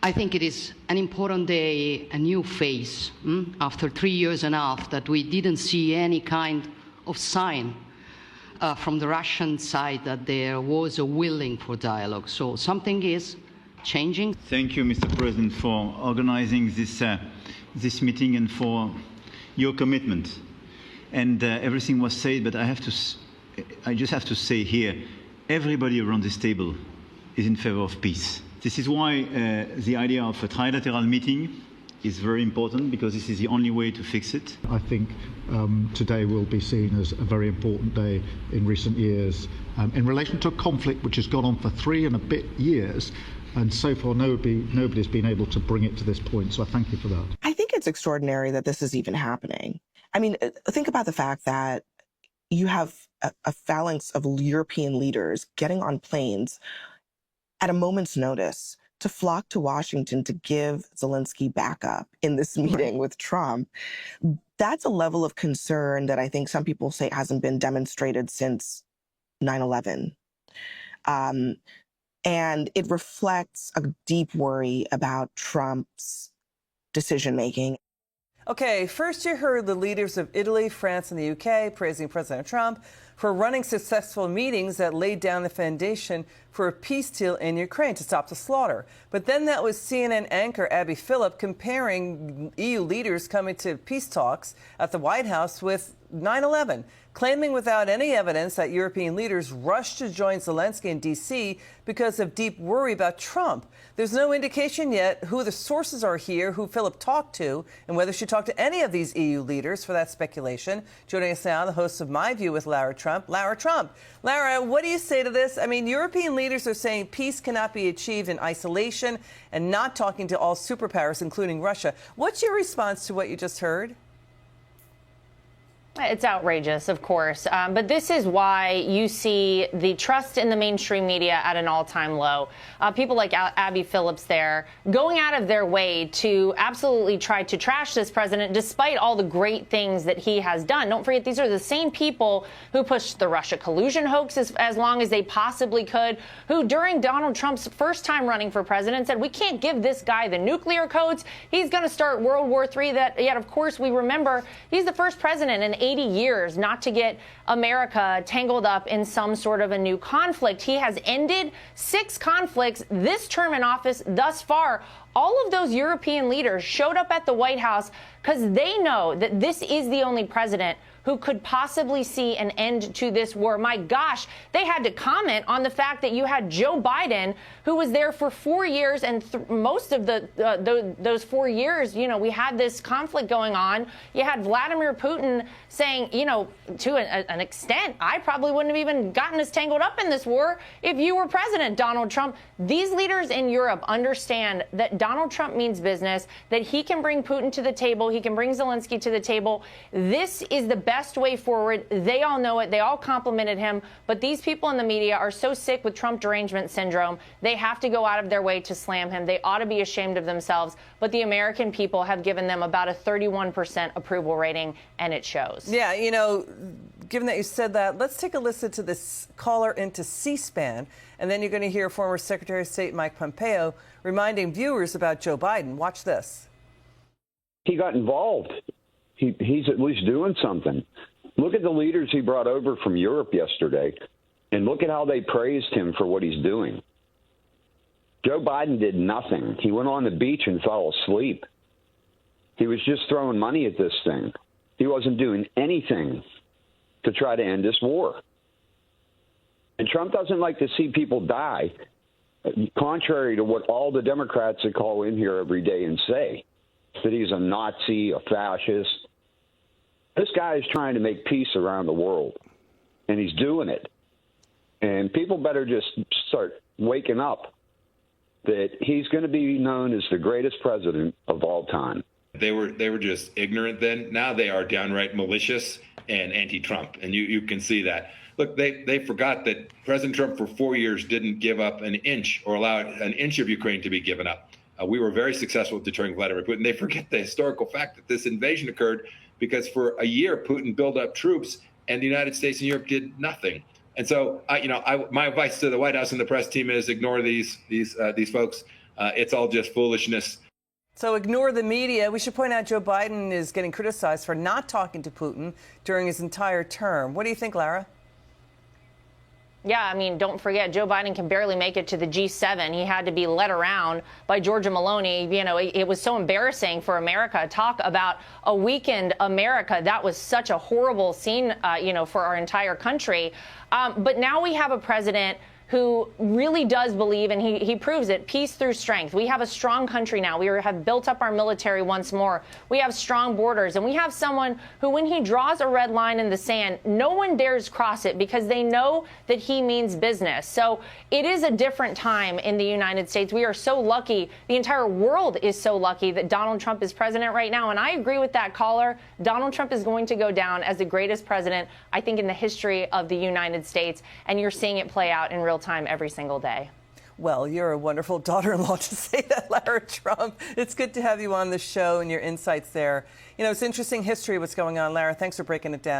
I think it is an important day, a new phase, after 3 years and a half that we didn't see any kind of sign from the Russian side that there was a willing for dialogue. So something is changing. Thank you, Mr. President, for organizing this meeting and for your commitment. And everything was said, but I just have to say here, everybody around this table is in favor of peace. This is why the idea of a trilateral meeting is very important, because this is the only way to fix it. I think today will be seen as a very important day in recent years in relation to a conflict which has gone on for 3 and a bit years, and so far nobody's been able to bring it to this point, so I thank you for that. I think it's extraordinary that this is even happening. I mean, think about the fact that you have a phalanx of European leaders getting on planes at a moment's notice to flock to Washington to give Zelensky backup in this meeting with Trump. That's a level of concern that I think some people say hasn't been demonstrated since 9/11. And it reflects a deep worry about Trump's decision-making. Okay, first you heard the leaders of Italy, France, and the UK praising President Trump for running successful meetings that laid down the foundation for a peace deal in Ukraine to stop the slaughter. But then that was CNN anchor Abby Phillip comparing EU leaders coming to peace talks at the White House with 9/11, claiming without any evidence that European leaders rushed to join Zelensky in D.C. because of deep worry about Trump. There's no indication yet who the sources are here, who Phillip talked to, and whether she talked to any of these EU leaders for that speculation. Joining us now, the host of My View with Lara Trump, Lara Trump. Lara, what do you say to this? I mean, European leaders are saying peace cannot be achieved in isolation and not talking to all superpowers, including Russia. What's your response to what you just heard? It's outrageous, of course. But this is why you see the trust in the mainstream media at an all-time low. People like Abby Phillips there going out of their way to absolutely try to trash this president despite all the great things that he has done. Don't forget, these are the same people who pushed the Russia collusion hoax as long as they possibly could, who during Donald Trump's first time running for president said, we can't give this guy the nuclear codes. He's going to start World War III. Yet, of course, we remember he's the first president in 80 years not to get America tangled up in some sort of a new conflict. He has ended 6 conflicts this term in office thus far. All of those European leaders showed up at the White House because they know that this is the only president who could possibly see an end to this war. My gosh, they had to comment on the fact that you had Joe Biden, who was there for 4 years, and most of those 4 years, you know, we had this conflict going on. You had Vladimir Putin saying, you know, to an extent, I probably wouldn't have even gotten us tangled up in this war if you were president, Donald Trump. These leaders in Europe understand that Donald Trump means business, that he can bring Putin to the table, he can bring Zelensky to the table. This is the best way forward. They all know it. They all complimented him. But these people in the media are so sick with Trump derangement syndrome, they have to go out of their way to slam him. They ought to be ashamed of themselves. But the American people have given them about a 31% approval rating, and it shows. Yeah, you know, given that you said that, let's take a listen to this caller into C-SPAN, and then you're going to hear former Secretary of State Mike Pompeo reminding viewers about Joe Biden. Watch this. He got involved. He's at least doing something. Look at the leaders he brought over from Europe yesterday, and look at how they praised him for what he's doing. Joe Biden did nothing. He went on the beach and fell asleep. He was just throwing money at this thing. He wasn't doing anything to try to end this war. And Trump doesn't like to see people die, contrary to what all the Democrats that call in here every day and say, that he's a Nazi, a fascist. This guy is trying to make peace around the world, and he's doing it. And people better just start waking up that he's going to be known as the greatest president of all time. They were just ignorant then. Now they are downright malicious and anti-Trump, and you can see that. Look, they forgot that President Trump for 4 years didn't give up an inch or allow an inch of Ukraine to be given up. We were very successful at deterring Vladimir Putin. They forget the historical fact that this invasion occurred because for a year Putin built up troops and the United States and Europe did nothing. And so, my advice to the White House and the press team is ignore these folks. It's all just foolishness. So ignore the media. We should point out Joe Biden is getting criticized for not talking to Putin during his entire term. What do you think, Lara? Yeah, I mean, don't forget, Joe Biden can barely make it to the G7. He had to be led around by Giorgia Meloni. It was so embarrassing for America. Talk about a weakened America. That was such a horrible scene, for our entire country. But now we have a president who really does believe, and he proves it, peace through strength. We have a strong country now. We have built up our military once more. We have strong borders, and we have someone who, when he draws a red line in the sand, no one dares cross it because they know that he means business. So it is a different time in the United States. We are so lucky. The entire world is so lucky that Donald Trump is president right now. And I agree with that caller. Donald Trump is going to go down as the greatest president, I think, in the history of the United States. And you're seeing it play out in real time every single day. Well, you're a wonderful daughter-in-law to say that, Lara Trump. It's good to have you on the show and your insights there. It's interesting history what's going on. Lara, thanks for breaking it down.